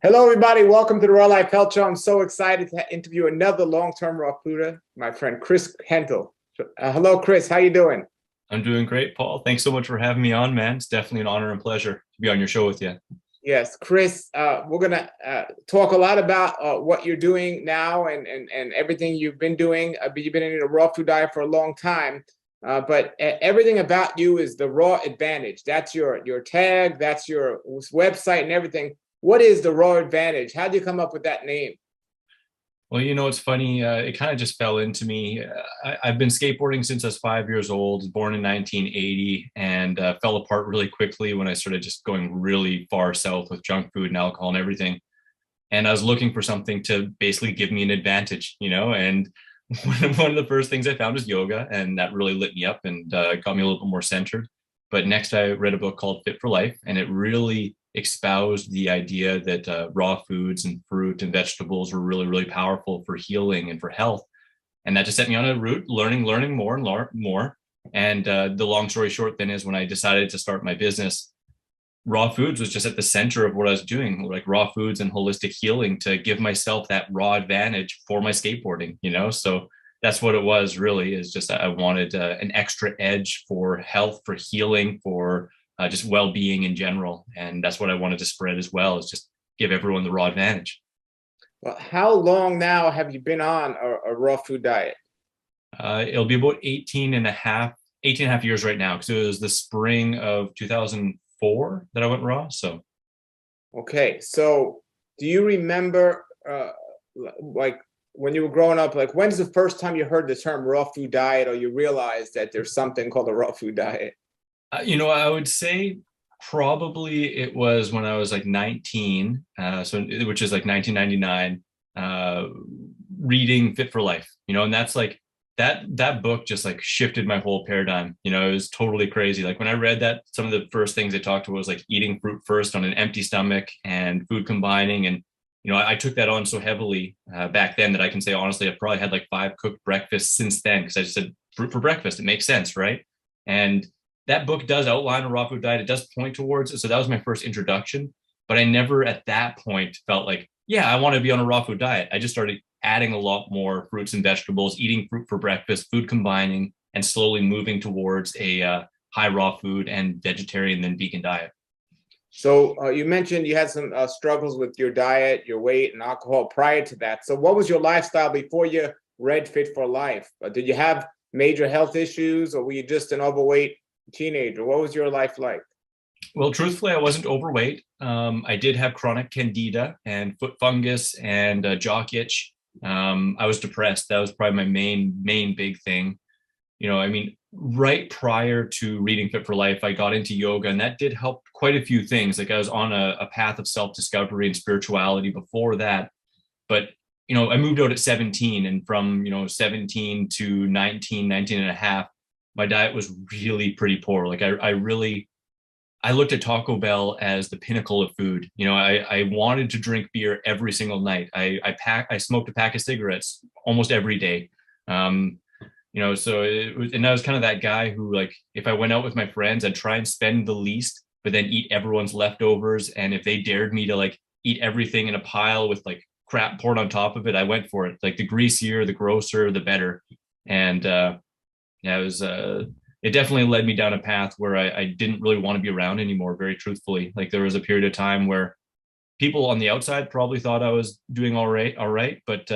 Hello, everybody. Welcome to the Raw Life Health Show. I'm so excited to interview another long-term raw fooder, my friend Chris Kendall. Hello, Chris. How you doing? I'm doing great, Paul. Thanks so much for having me on, man. It's definitely an honor and pleasure to be on your show with you. Yes, Chris. We're gonna talk a lot about what you're doing now and everything you've been doing. You've been in a raw food diet for a long time, but everything about you is the Raw Advantage. That's your tag. That's your website and everything. What is the Raw Advantage? How did you come up with that name? Well, it's funny. It kind of just fell into me. I've been skateboarding since I was 5 years old, born in 1980, and fell apart really quickly when I started just going really far south with junk food and alcohol and everything. And I was looking for something to basically give me an advantage. And one of the first things I found was yoga, and that really lit me up and got me a little bit more centered. But next, I read a book called Fit for Life, and it really espoused the idea that raw foods and fruit and vegetables were really, really powerful for healing and for health. And that just set me on a route, learning more and more. And the long story short then is when I decided to start my business, raw foods was just at the center of what I was doing, like raw foods and holistic healing to give myself that raw advantage for my skateboarding. So that's what it was really, is just I wanted an extra edge for health, for healing, for just well-being in general. And that's what I wanted to spread as well, is just give everyone the raw advantage. Well, how long now have you been on a raw food diet? It'll be about 18 and a half years right now, because it was the spring of 2004 that I went raw. So Okay, so do you remember, like when you were growing up, like when's the first time you heard the term raw food diet or you realized that there's something called a raw food diet? I would say probably it was when I was like 19, which is like 1999, reading Fit for Life, and that's like that book just like shifted my whole paradigm. It was totally crazy. Like when I read that, some of the first things they talked about was like eating fruit first on an empty stomach and food combining. And I took that on so heavily back then that I can say honestly, I've probably had like 5 cooked breakfasts since then, because I just said fruit for breakfast. It makes sense, right? And that book does outline a raw food diet. It does point towards it. So that was my first introduction. But I never at that point felt like, yeah, I want to be on a raw food diet. I just started adding a lot more fruits and vegetables, eating fruit for breakfast, food combining, and slowly moving towards a high raw food and vegetarian then vegan diet. So you mentioned you had some struggles with your diet, your weight, and alcohol prior to that. So what was your lifestyle before you read Fit for Life? Did you have major health issues, or were you just an overweight teenager? What was your life like? Well, truthfully, I wasn't overweight. I did have chronic candida and foot fungus and jock itch. I was depressed. That was probably my main big thing. I mean, right prior to reading Fit for Life, I got into yoga, and that did help quite a few things. Like I was on a path of self-discovery and spirituality before that. But, I moved out at 17, and from, 17 to 19 and a half, my diet was really pretty poor. Like I looked at Taco Bell as the pinnacle of food. I wanted to drink beer every single night. I smoked a pack of cigarettes almost every day. Um, so and I was kind of that guy who, like, if I went out with my friends, I'd try and spend the least, but then eat everyone's leftovers. And if they dared me to like eat everything in a pile with like crap poured on top of it, I went for it. Like the greasier, the grosser, the better. And yeah, it definitely led me down a path where I didn't really want to be around anymore, very truthfully. Like there was a period of time where people on the outside probably thought I was doing all right. But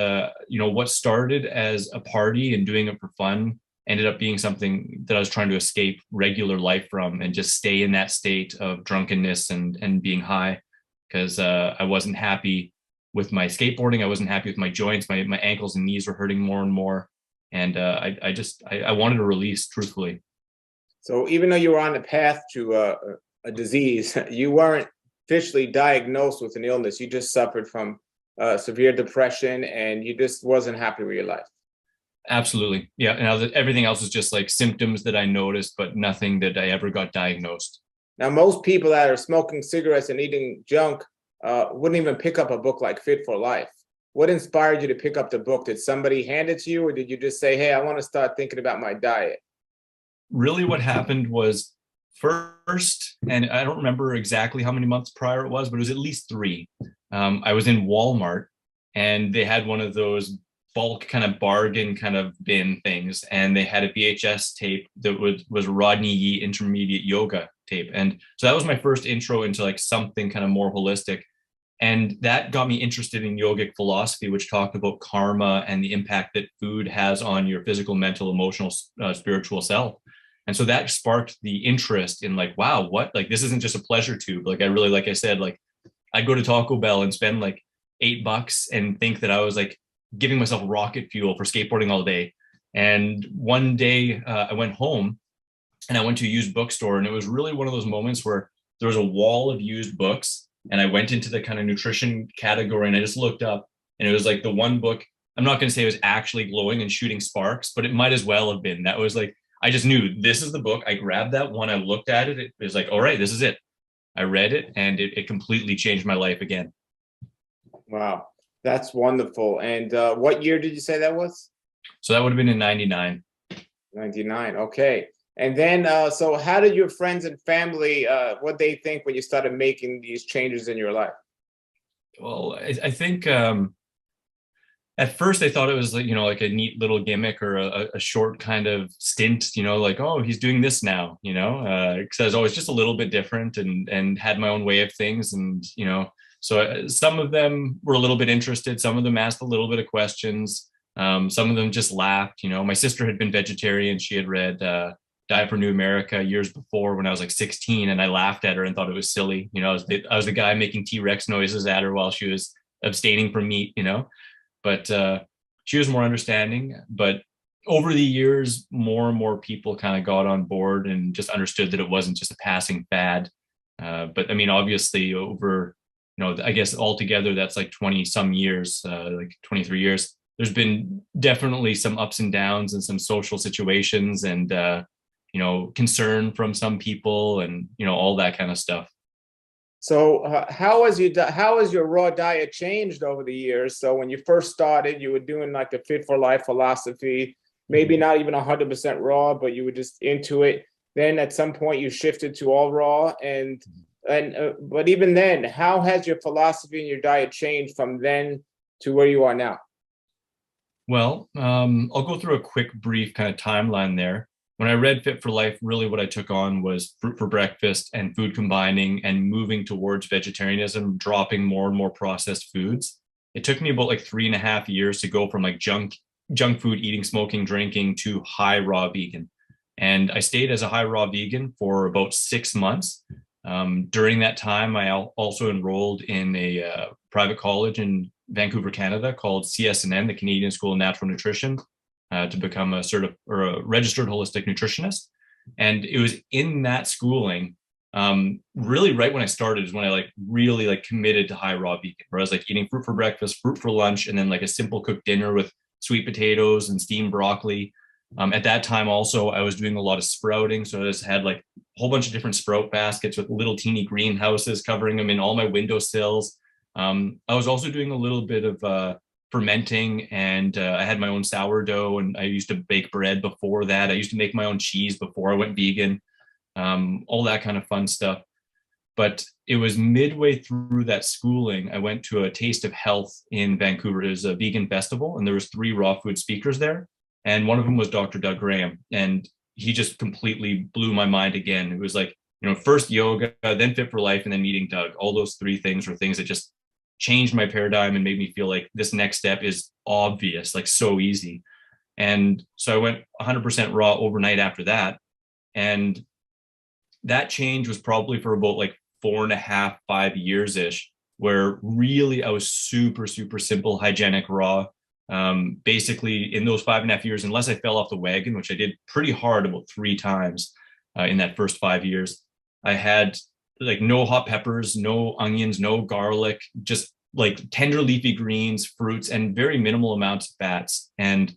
what started as a party and doing it for fun ended up being something that I was trying to escape regular life from and just stay in that state of drunkenness and being high, because I wasn't happy with my skateboarding. I wasn't happy with my joints. My ankles and knees were hurting more and more. And I wanted to release, truthfully. So even though you were on the path to a disease, you weren't officially diagnosed with an illness. You just suffered from severe depression, and you just wasn't happy with your life. Absolutely. Yeah. And everything else is just like symptoms that I noticed, but nothing that I ever got diagnosed. Now, most people that are smoking cigarettes and eating junk wouldn't even pick up a book like Fit for Life. What inspired you to pick up the book? Did somebody hand it to you, or did you just say, "Hey, I want to start thinking about my diet"? Really, what happened was First, and I don't remember exactly how many months prior it was, but it was at least 3. I was in Walmart, and they had one of those bulk kind of bargain kind of bin things, and they had a VHS tape that was Rodney Yee intermediate yoga tape, and so that was my first intro into like something kind of more holistic, and that got me interested in yogic philosophy, which talked about karma and the impact that food has on your physical, mental, emotional, spiritual self. And so that sparked the interest in like, wow, what? Like, this isn't just a pleasure tube. Like, I really, like I said, like, I'd go to Taco Bell and spend like $8 and think that I was like giving myself rocket fuel for skateboarding all day. And one day I went home and I went to a used bookstore, and it was really one of those moments where there was a wall of used books, and I went into the kind of nutrition category and I just looked up, and it was like the one book. I'm not going to say it was actually glowing and shooting sparks, but it might as well have been. That was like, I just knew this is the book. I grabbed that one, I looked at it, it was like, all right, this is it. I read it, and it completely changed my life again. Wow, that's wonderful. And what year did you say that was? So that would have been in 99. 99. Okay. And then, so how did your friends and family, what they think when you started making these changes in your life? Well, I think at first they thought it was like, like a neat little gimmick or a short kind of stint, like, oh, he's doing this now, because I was always just a little bit different and had my own way of things. And, so some of them were a little bit interested. Some of them asked a little bit of questions. Some of them just laughed. My sister had been vegetarian. She had read Diet for New America years before when I was like 16, and I laughed at her and thought it was silly. I was the guy making T-Rex noises at her while she was abstaining from meat, but she was more understanding. But over the years, more and more people kind of got on board and just understood that it wasn't just a passing fad. But I mean, obviously over, I guess altogether that's like 20 some years, like 23 years. There's been definitely some ups and downs and some social situations and, concern from some people and, all that kind of stuff. So how has your raw diet changed over the years? So when you first started, you were doing like the Fit for Life philosophy, maybe not even 100% raw, but you were just into it. Then at some point you shifted to all raw, but even then, how has your philosophy and your diet changed from then to where you are now? Well, I'll go through a quick, brief kind of timeline there. When I read Fit for Life, really what I took on was fruit for breakfast and food combining and moving towards vegetarianism, dropping more and more processed foods. It took me about like 3.5 years to go from like junk food, eating, smoking, drinking to high raw vegan. And I stayed as a high raw vegan for about 6 months. During that time, I also enrolled in a private college in Vancouver, Canada called CSNN, the Canadian School of Natural Nutrition, to become a registered holistic nutritionist. And it was in that schooling, really right when I started is when I like really like committed to high raw vegan, where I was like eating fruit for breakfast, fruit for lunch, and then like a simple cooked dinner with sweet potatoes and steamed broccoli. At that time also, I was doing a lot of sprouting. So I just had like a whole bunch of different sprout baskets with little teeny greenhouses covering them in all my windowsills. I was also doing a little bit of fermenting, and I had my own sourdough, and I used to bake bread before that. I used to make my own cheese before I went vegan, all that kind of fun stuff. But it was midway through that schooling, I went to a Taste of Health in Vancouver. It was a vegan festival, and there was 3 raw food speakers there. And one of them was Dr. Doug Graham. And he just completely blew my mind again. It was like, first yoga, then Fit for Life, and then meeting Doug. All those 3 things were things that just changed my paradigm and made me feel like this next step is obvious, like so easy. And so I went 100% raw overnight after that. And that change was probably for about like 4.5, 5 years ish, where really I was super, super simple, hygienic, raw. Basically in those 5.5 years, unless I fell off the wagon, which I did pretty hard about 3 times in that first 5 years, I had like no hot peppers, no onions, no garlic, just like tender leafy greens, fruits, and very minimal amounts of fats. And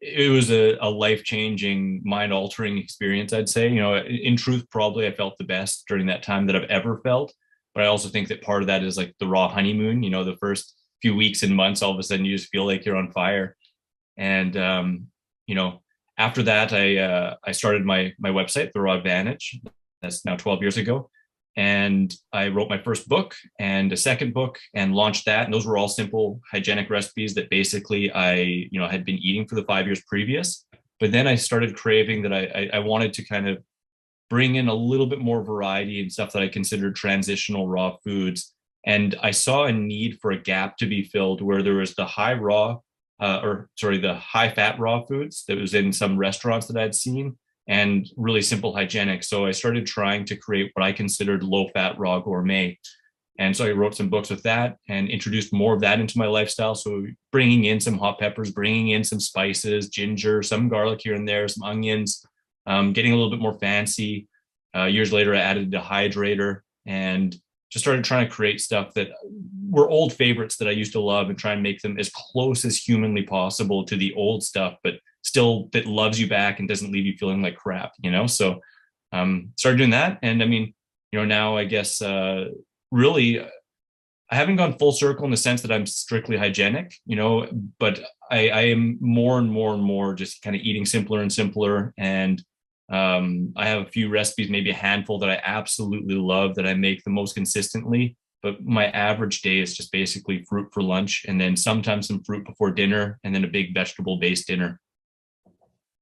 it was a life-changing, mind-altering experience, I'd say. In truth, probably I felt the best during that time that I've ever felt. But I also think that part of that is like the raw honeymoon, the first few weeks and months, all of a sudden you just feel like you're on fire. And, After that, I started my website, The Raw Advantage. That's now 12 years ago. And I wrote my first book and a second book and launched that. And those were all simple hygienic recipes that basically I had been eating for the 5 years previous. But then I started craving that I wanted to kind of bring in a little bit more variety and stuff that I considered transitional raw foods. And I saw a need for a gap to be filled where there was the the high fat raw foods that was in some restaurants that I'd seen and really simple hygienic. So I started trying to create what I considered low fat raw gourmet. And so I wrote some books with that and introduced more of that into my lifestyle. So bringing in some hot peppers, bringing in some spices, ginger, some garlic here and there, some onions, getting a little bit more fancy. Years later, I added a hydrator and just started trying to create stuff that were old favorites that I used to love and try and make them as close as humanly possible to the old stuff, but still that loves you back and doesn't leave you feeling like crap, you know? So started doing that. And I mean, now I guess really I haven't gone full circle in the sense that I'm strictly hygienic, but I am more and more and more just kind of eating simpler and simpler. And I have a few recipes, maybe a handful that I absolutely love that I make the most consistently. But my average day is just basically fruit for lunch and then sometimes some fruit before dinner and then a big vegetable based dinner.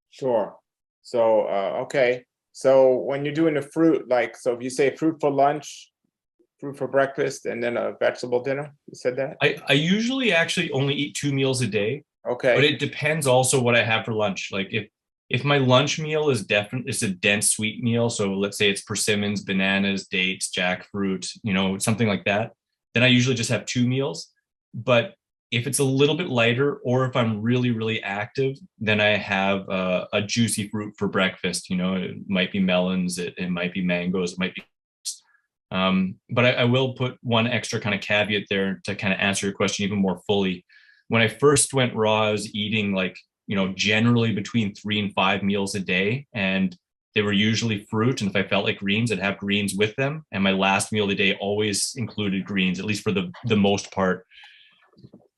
Sure. So, okay. So when you're doing the fruit, so if you say fruit for lunch, fruit for breakfast, and then a vegetable dinner, you said that? I usually actually only eat 2 meals a day, Okay. but it depends also what I have for lunch. Like if my lunch meal is definitely it's a dense sweet meal, so let's say it's persimmons, bananas, dates, jackfruit, something like that, then I usually just have 2 meals. But if it's a little bit lighter, or if I'm really, really active, then I have a juicy fruit for breakfast. It might be melons, it might be mangoes, it might be. But I will put one extra kind of caveat there to kind of answer your question even more fully. When I first went raw, I was eating generally between 3 and 5 meals a day, and they were usually fruit. And if I felt like greens, I'd have greens with them. And my last meal of the day always included greens, at least for the most part.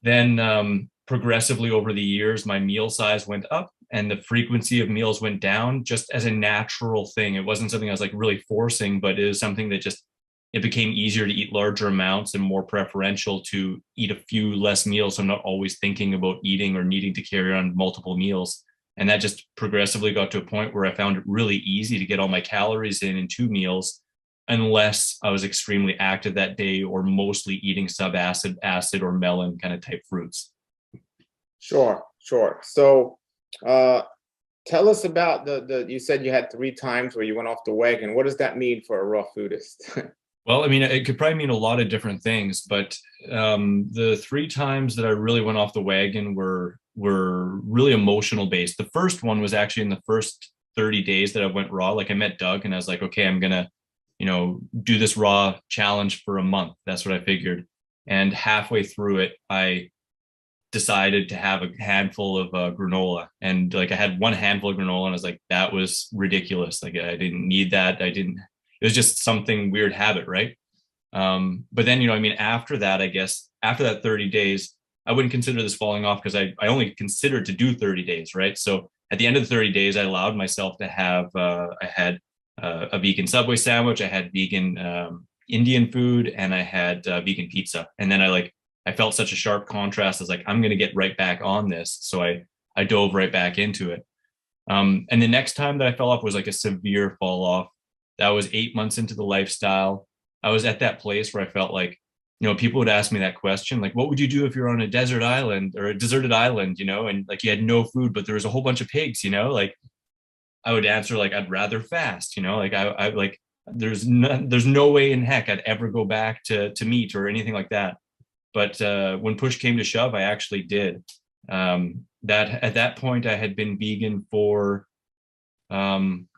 Then progressively over the years, my meal size went up and the frequency of meals went down just as a natural thing. It wasn't something I was really forcing, but it was something that it became easier to eat larger amounts and more preferential to eat a few less meals. So I'm not always thinking about eating or needing to carry on multiple meals. And that just progressively got to a point where I found it really easy to get all my calories in 2 meals, unless I was extremely active that day or mostly eating subacid, acid, or melon kind of type fruits. Sure. So tell us about you said you had 3 times where you went off the wagon. What does that mean for a raw foodist? Well, I mean, it could probably mean a lot of different things, but the 3 times that I really went off the wagon were really emotional based. The first one was actually in the first 30 days that I went raw. Like I met Doug and I was like, okay, I'm gonna do this raw challenge for a month. That's what I figured. And halfway through it, I decided to have a handful of granola. And I had one handful of granola and I was like, that was ridiculous. I didn't need that. It was just something weird habit, right? But then, after that, I guess, after that 30 days, I wouldn't consider this falling off because I only considered to do 30 days, right? So at the end of the 30 days, I allowed myself to have, I had a vegan Subway sandwich, I had vegan Indian food, and I had vegan pizza. And then I felt such a sharp contrast. I was like, I'm going to get right back on this. So I dove right back into it. And the next time that I fell off was a severe fall off. That was 8 months into the lifestyle. I was at that place where I felt like, people would ask me that question, like, what would you do if you're on a desert island or a deserted island, and you had no food, but there was a whole bunch of pigs, I would answer I'd rather fast, there's no way in heck I'd ever go back to meat or anything like that. But when push came to shove, I actually did. That at that point I had been vegan for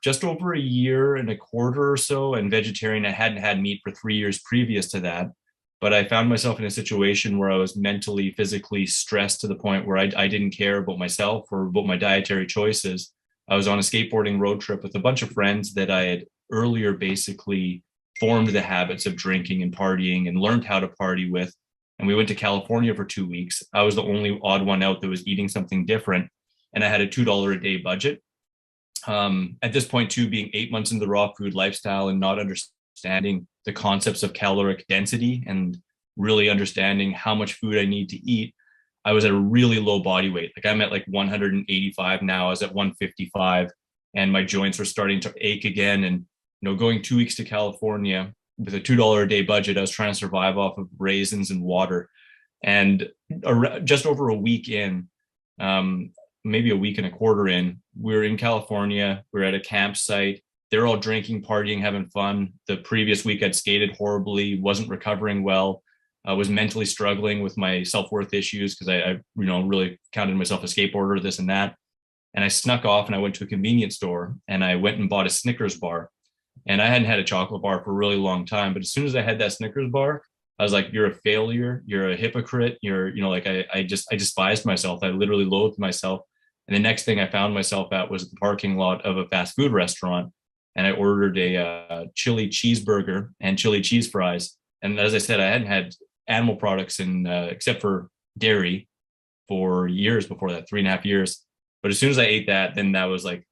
just over a year and a quarter or so, and vegetarian. I hadn't had meat for 3 years previous to that. But I found myself in a situation where I was mentally, physically stressed to the point where I didn't care about myself or about my dietary choices. I was on a skateboarding road trip with a bunch of friends that I had earlier basically formed the habits of drinking and partying and learned how to party with. And we went to California for 2 weeks. I was the only odd one out that was eating something different. And I had a $2 a day budget. At this point too, being 8 months into the raw food lifestyle and not understanding the concepts of caloric density and really understanding how much food I need to eat, I was at a really low body weight. Like I'm at like 185 now. I was at 155, and my joints were starting to ache again. And going 2 weeks to California with a $2 a day budget, I was trying to survive off of raisins and water. And just over a week in, maybe a week and a quarter in, we were in California. We were at a campsite. They were all drinking, partying, having fun. The previous week I'd skated horribly, wasn't recovering well. I was mentally struggling with my self-worth issues because I really counted myself a skateboarder, this and that. And I snuck off and I went to a convenience store and I went and bought a Snickers bar. And I hadn't had a chocolate bar for a really long time. But as soon as I had that Snickers bar, I was like, you're a failure. You're a hypocrite. I despised myself. I literally loathed myself. And the next thing I found myself at was the parking lot of a fast food restaurant. And I ordered a chili cheeseburger and chili cheese fries. And as I said, I hadn't had animal products except for dairy for years before that, 3.5 years. But as soon as I ate that, then that was like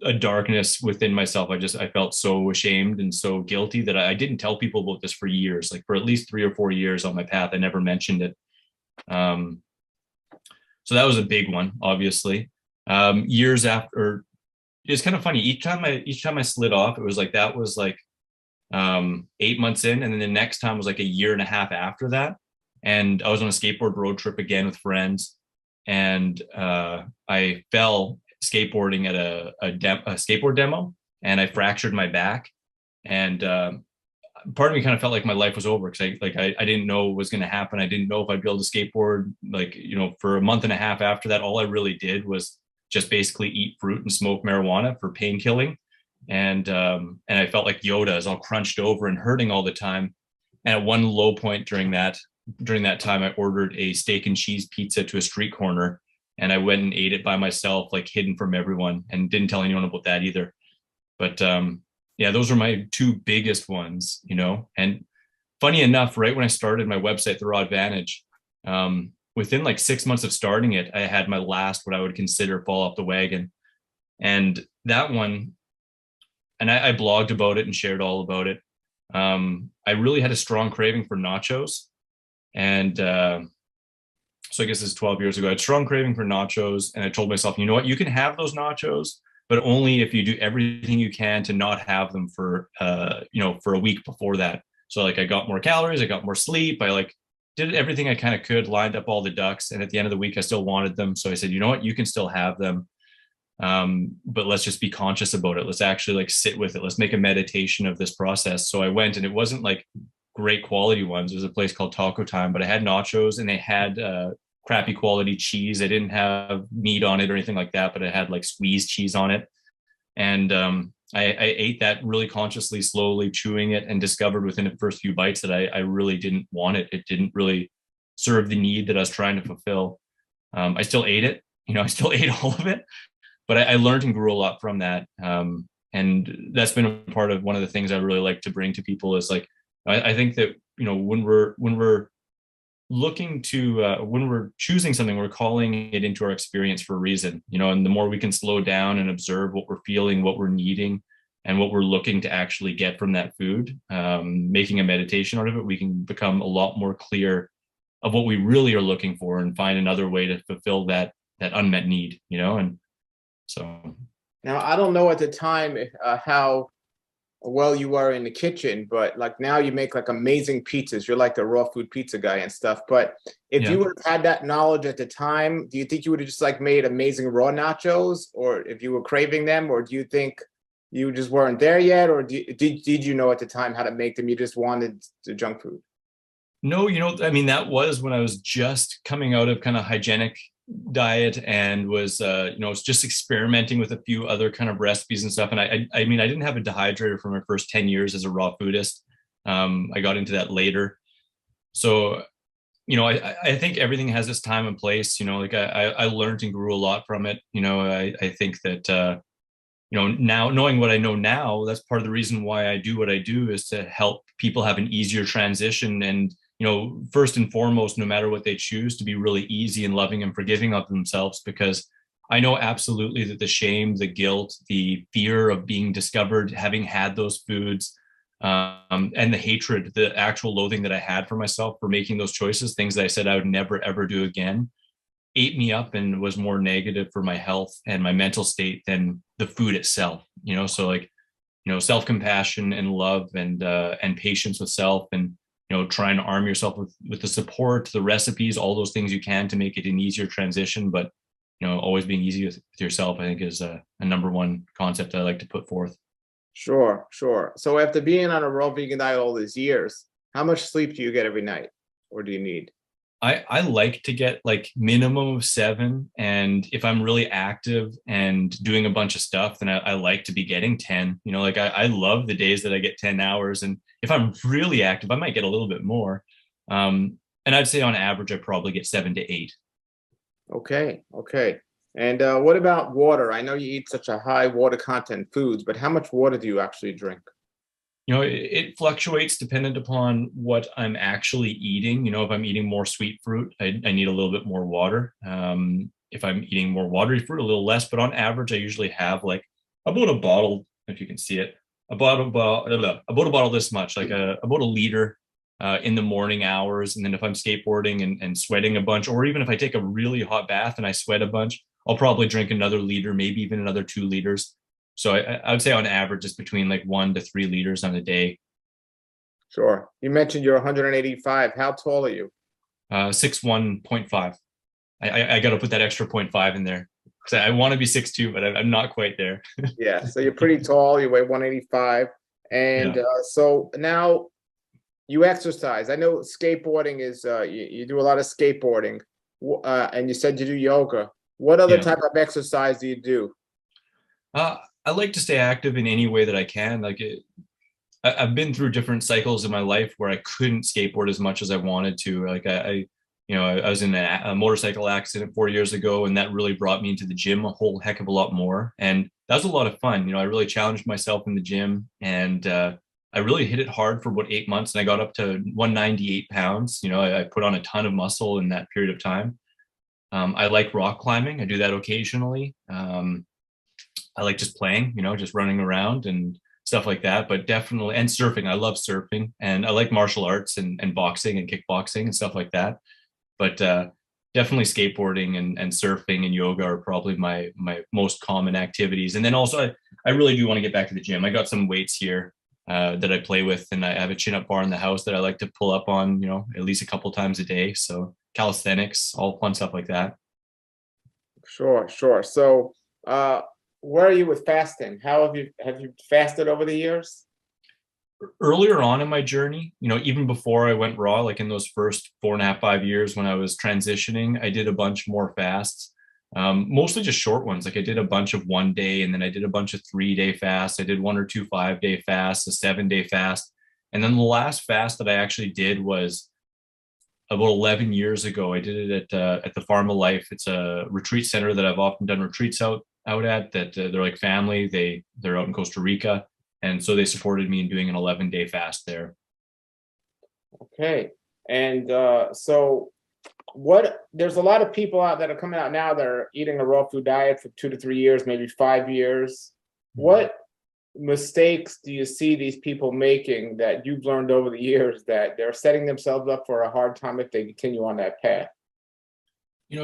a darkness within myself. I felt so ashamed and so guilty that I didn't tell people about this for years. Like for at least 3 or 4 years on my path, I never mentioned it. So that was a big one, obviously. Years after, it's kind of funny. Each time I slid off, it was like that was like 8 months in, and then the next time was like a year and a half after that. And I was on a skateboard road trip again with friends, and I fell skateboarding at a skateboard demo, and I fractured my back. And part of me kind of felt like my life was over because I didn't know what was going to happen. I didn't know if I'd be able to skateboard. For a month and a half after that, all I really did was just basically eat fruit and smoke marijuana for pain killing. And I felt like Yoda, is all crunched over and hurting all the time. And at one low point during that time, I ordered a steak and cheese pizza to a street corner, and I went and ate it by myself, like hidden from everyone, and didn't tell anyone about that either. But yeah, those were my two biggest ones, And funny enough, right when I started my website, The Raw Advantage, within like 6 months of starting it, I had my last, what I would consider, fall off the wagon. And that one, and I blogged about it and shared all about it. I really had a strong craving for nachos. And so I guess it's 12 years ago. I had strong craving for nachos. And I told myself, you know what, you can have those nachos, but only if you do everything you can to not have them for a week before that. So like I got more calories, I got more sleep. I like did everything I kind of could, lined up all the ducks. And at the end of the week, I still wanted them. So I said, you know what, you can still have them. But let's just be conscious about it. Let's actually like sit with it. Let's make a meditation of this process. So I went, and it wasn't like great quality ones. It was a place called Taco Time, but I had nachos, and they had crappy quality cheese. I didn't have meat on it or anything like that, but it had like squeezed cheese on it. And I ate that really consciously, slowly chewing it, and discovered within the first few bites that I really didn't want it. It didn't really serve the need that I was trying to fulfill. I still ate it. I still ate all of it, but I learned and grew a lot from that. And that's been a part of one of the things I really like to bring to people is like, I think that, when we're looking to, when we're choosing something, we're calling it into our experience for a reason, and the more we can slow down and observe what we're feeling, what we're needing, and what we're looking to actually get from that food, making a meditation out of it, we can become a lot more clear of what we really are looking for and find another way to fulfill that unmet need, and so. Now, I don't know at the time how well you are in the kitchen, but like now you make like amazing pizzas. You're like the raw food pizza guy and stuff. But if you would have had that knowledge at the time, do you think you would have just like made amazing raw nachos, or if you were craving them, or do you think you just weren't there yet, or did you know at the time how to make them? You just wanted the junk food? No, that was when I was just coming out of kind of hygienic diet and was was just experimenting with a few other kind of recipes and stuff. And I didn't have a dehydrator for my first 10 years as a raw foodist. I got into that later. So I think everything has its time and place. I learned and grew a lot from it. I think that now knowing what I know now, that's part of the reason why I do what I do, is to help people have an easier transition. And first and foremost, no matter what they choose, to be really easy and loving and forgiving of themselves, because I know absolutely that the shame, the guilt, the fear of being discovered, having had those foods, and the hatred, the actual loathing that I had for myself for making those choices, things that I said I would never ever do again, ate me up and was more negative for my health and my mental state than the food itself. So like, self-compassion and love and patience with self, and trying to arm yourself with the support, the recipes, all those things you can to make it an easier transition. But always being easy with yourself, I think, is a number one concept I like to put forth. Sure, sure. So after being on a raw vegan diet all these years, how much sleep do you get every night, or do you need? I like to get like minimum of 7. And if I'm really active and doing a bunch of stuff, then I like to be getting 10. Like I love the days that I get 10 hours. And if I'm really active, I might get a little bit more. And I'd say on average, I probably get 7 to 8. Okay, okay. And what about water? I know you eat such a high water content foods, but how much water do you actually drink? It fluctuates dependent upon what I'm actually eating. If I'm eating more sweet fruit, I need a little bit more water. If I'm eating more watery fruit, a little less. But on average, I usually have like about a bottle, if you can see it, about a bottle this much, like about a liter in the morning hours. And then if I'm skateboarding and sweating a bunch, or even if I take a really hot bath and I sweat a bunch, I'll probably drink another liter, maybe even another 2 liters. So I would say on average, it's between like 1 to 3 liters on a day. Sure. You mentioned you're 185. How tall are you? 6'1.5". I got to put that extra point 0.5 in there because I want to be 6'2", but I'm not quite there. Yeah, so you're pretty tall. You weigh 185. And Yeah. so now you exercise. I know skateboarding is, you do a lot of skateboarding, and you said you do yoga. What other Yeah. type of exercise do you do? Uh, I like to stay active in any way that I can. I've been through different cycles in my life where I couldn't skateboard as much as I wanted to. Like I was in a motorcycle accident 4 years ago, and that really brought me into the gym a whole heck of a lot more. And that was a lot of fun. I really challenged myself in the gym, and I really hit it hard for about 8 months, and I got up to 198 pounds. I put on a ton of muscle in that period of time. I like rock climbing. I do that occasionally. I like just playing, just running around and stuff like that. But definitely, and surfing. I love surfing, and I like martial arts and boxing and kickboxing and stuff like that. But definitely skateboarding and surfing and yoga are probably my most common activities. And then also, I really do want to get back to the gym. I got some weights here that I play with, and I have a chin up bar in the house that I like to pull up on, at least a couple times a day. So calisthenics, all fun stuff like that. Sure, sure. So, where are you with fasting? How have you fasted over the years? Earlier on in my journey, even before I went raw, like in those first 4.5, 5 years when I was transitioning, I did a bunch more fasts, mostly just short ones. Like I did a bunch of 1 day, and then I did a bunch of 3 day fasts. I did 1 or 2 5 day fasts, a 7 day fast. And then the last fast that I actually did was about 11 years ago. I did it at the Farm of Life. It's a retreat center that I've often done retreats out at. That they're like family. They're out in Costa Rica, and so they supported me in doing an 11 day fast there. Okay. And so there's a lot of people out that are coming out now that are eating a raw food diet for 2 to 3 years, maybe 5 years. What mistakes do you see these people making that you've learned over the years that they're setting themselves up for a hard time if they continue on that path?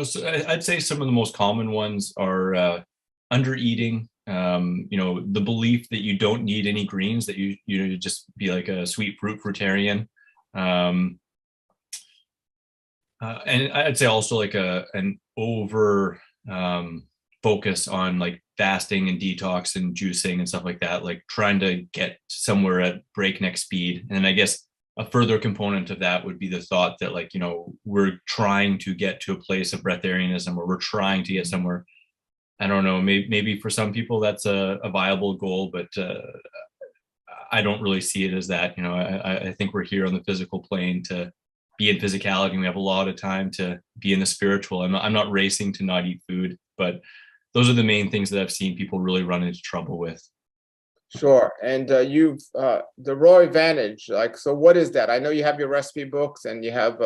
So I'd say some of the most common ones are under eating. The belief that you don't need any greens, that you just be like a sweet fruitarian. Um, and I'd say also like an over focus on like fasting and detox and juicing and stuff like that, like trying to get somewhere at breakneck speed. And then I guess a further component of that would be the thought that like, we're trying to get to a place of breatharianism, or we're trying to get somewhere. I don't know, maybe for some people that's a viable goal, but I don't really see it as that. I think we're here on the physical plane to be in physicality, and we have a lot of time to be in the spiritual. I'm not racing to not eat food, but those are the main things that I've seen people really run into trouble with. Sure. And you've the raw advantage. Like, so what is that? I know you have your recipe books, and you have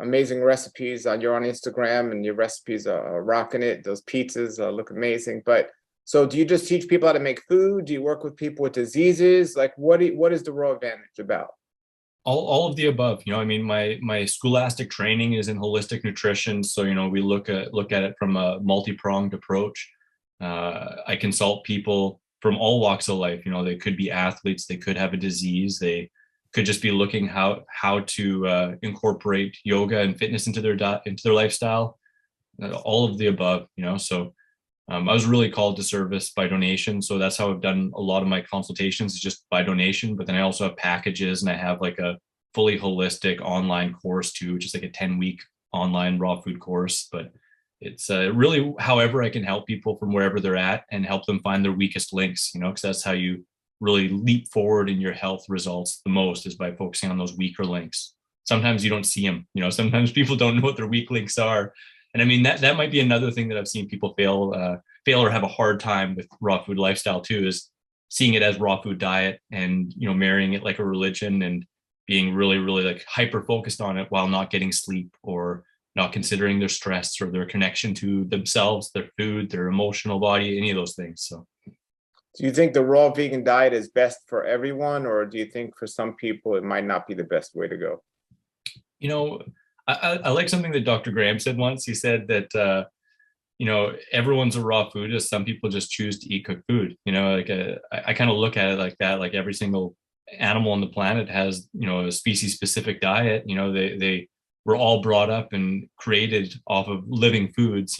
amazing recipes. You're on Instagram, and your recipes are rocking it. Those pizzas look amazing. But so, do you just teach people how to make food? Do you work with people with diseases? Like, what is the Raw Advantage about? All of the above. I mean, my scholastic training is in holistic nutrition, so we look at it from a multi-pronged approach. I consult people from all walks of life. They could be athletes, they could have a disease, they could just be looking how to incorporate yoga and fitness into their lifestyle. All of the above. So I was really called to service by donation. So that's how I've done a lot of my consultations, is just by donation. But then I also have packages, and I have like a fully holistic online course too, which is like a 10-week online raw food course. But it's really however I can help people from wherever they're at and help them find their weakest links, because that's how you really leap forward in your health results the most, is by focusing on those weaker links. Sometimes you don't see them, sometimes people don't know what their weak links are. And I mean, that might be another thing that I've seen people fail or have a hard time with raw food lifestyle too, is seeing it as raw food diet and, marrying it like a religion and being really, really like hyper focused on it while not getting sleep or not considering their stress or their connection to themselves, their food, their emotional body, any of those things. So Do you think the raw vegan diet is best for everyone, or do you think for some people it might not be the best way to go? you know, I like something that Dr. Graham said once. He said that, everyone's a raw foodist. Some people just choose to eat cooked food. I kind of look at it like that. Like every single animal on the planet has, a species specific diet. They were all brought up and created off of living foods.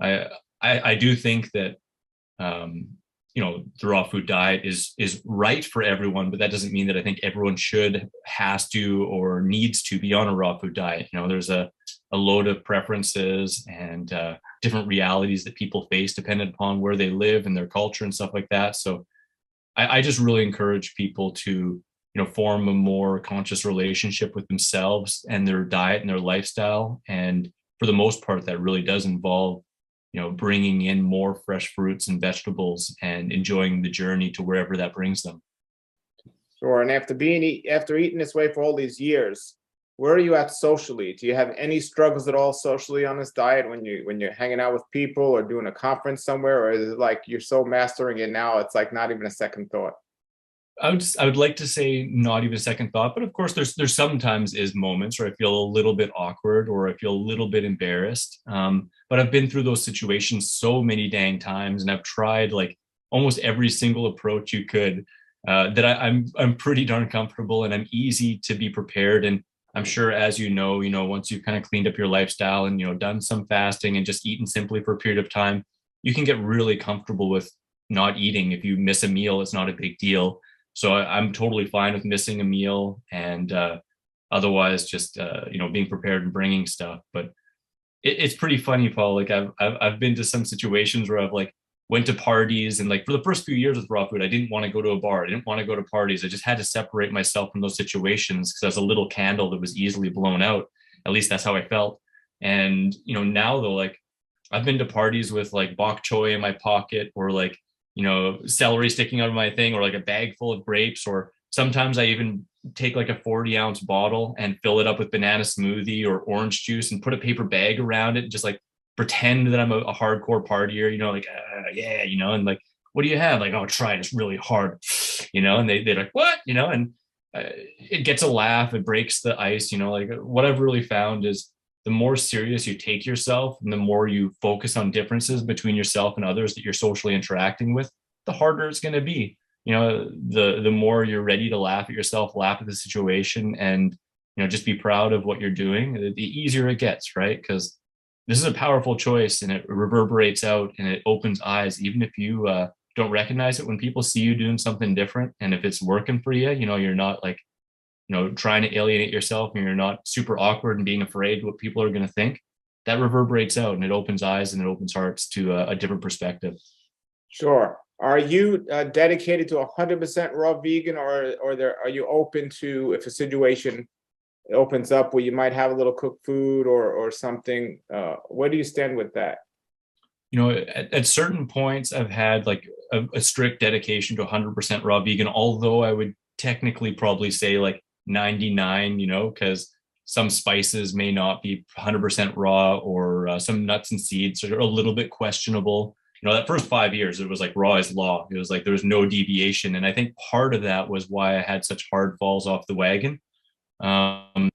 I do think that, the raw food diet is right for everyone, but that doesn't mean that I think everyone has to or needs to be on a raw food diet. There's a load of preferences and different realities that people face depending upon where they live and their culture and stuff like that. So I just really encourage people to, form a more conscious relationship with themselves and their diet and their lifestyle. And for the most part, that really does involve bringing in more fresh fruits and vegetables and enjoying the journey to wherever that brings them. Sure. And after eating this way for all these years, where are you at socially? Do you have any struggles at all socially on this diet when you're hanging out with people or doing a conference somewhere, or is it like you're so mastering it now it's like not even a second thought? I would like to say not even a second thought, but of course there's sometimes is moments where I feel a little bit awkward or I feel a little bit embarrassed. But I've been through those situations so many dang times, and I've tried like almost every single approach you could, that I'm pretty darn comfortable and I'm easy to be prepared. And I'm sure, as once you've kind of cleaned up your lifestyle and done some fasting and just eaten simply for a period of time, you can get really comfortable with not eating. If you miss a meal, it's not a big deal. So I'm totally fine with missing a meal and otherwise just being prepared and bringing stuff. But it's pretty funny, Paul. Like I've been to some situations where I've like went to parties, and like for the first few years with raw food, I didn't want to go to a bar. I didn't want to go to parties. I just had to separate myself from those situations because I was a little candle that was easily blown out. At least that's how I felt. And now though, like I've been to parties with like bok choy in my pocket, or like celery sticking out of my thing, or like a bag full of grapes, or sometimes I even take like a 40-ounce bottle and fill it up with banana smoothie or orange juice and put a paper bag around it and just like pretend that I'm a hardcore partier, yeah, and like, what do you have? Like, oh, try it. It's really hard, and they're like, what? And it gets a laugh. It breaks the ice, like what I've really found is the more serious you take yourself and the more you focus on differences between yourself and others that you're socially interacting with, the harder it's going to be. The more you're ready to laugh at yourself, laugh at the situation, and just be proud of what you're doing, the easier it gets, right? Because this is a powerful choice, and it reverberates out and it opens eyes, even if you don't recognize it. When people see you doing something different, and if it's working for you, you're not like trying to alienate yourself, and you're not super awkward and being afraid what people are going to think, that reverberates out and it opens eyes and it opens hearts to a different perspective. Sure. Are you dedicated to 100% raw vegan, are you open to, if a situation opens up where you might have a little cooked food or something, where do you stand with that? At certain points I've had like a strict dedication to 100% raw vegan, although I would technically probably say like 99, because some spices may not be 100% raw, or some nuts and seeds are a little bit questionable. That first 5 years, it was like raw is law. It was like there was no deviation. And I think part of that was why I had such hard falls off the wagon. Um,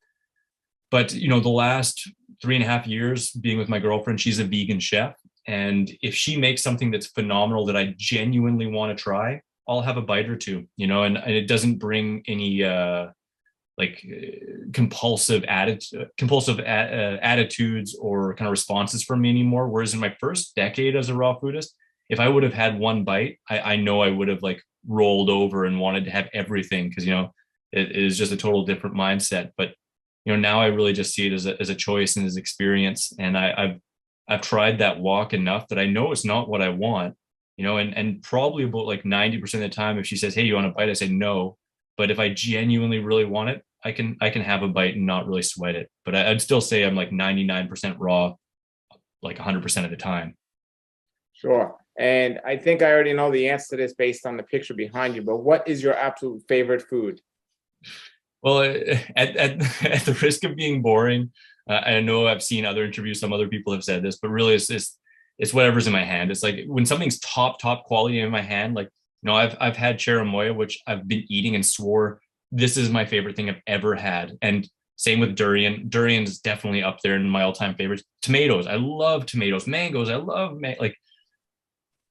but the last 3.5 years being with my girlfriend, she's a vegan chef. And if she makes something that's phenomenal that I genuinely want to try, I'll have a bite or two, and it doesn't bring any like compulsive attitudes or kind of responses from me anymore. Whereas in my first decade as a raw foodist, if I would have had one bite, I know I would have like rolled over and wanted to have everything, because it is just a total different mindset. But now I really just see it as a choice and as experience. And I've tried that walk enough that I know it's not what I want, and probably about like 90% of the time, if she says, "Hey, you want a bite?" I say no. But if I genuinely really want it, I can have a bite and not really sweat it. But I'd still say I'm like 99% raw, like 100% of the time. Sure. And I think I already know the answer to this based on the picture behind you, but what is your absolute favorite food? Well, at the risk of being boring, I know I've seen other interviews, some other people have said this, but really it's whatever's in my hand. It's like when something's top quality in my hand, like, I've had cherimoya, which I've been eating and swore this is my favorite thing I've ever had. And same with durian. Durian is definitely up there in my all-time favorites. Tomatoes, I love tomatoes. Mangoes, I love like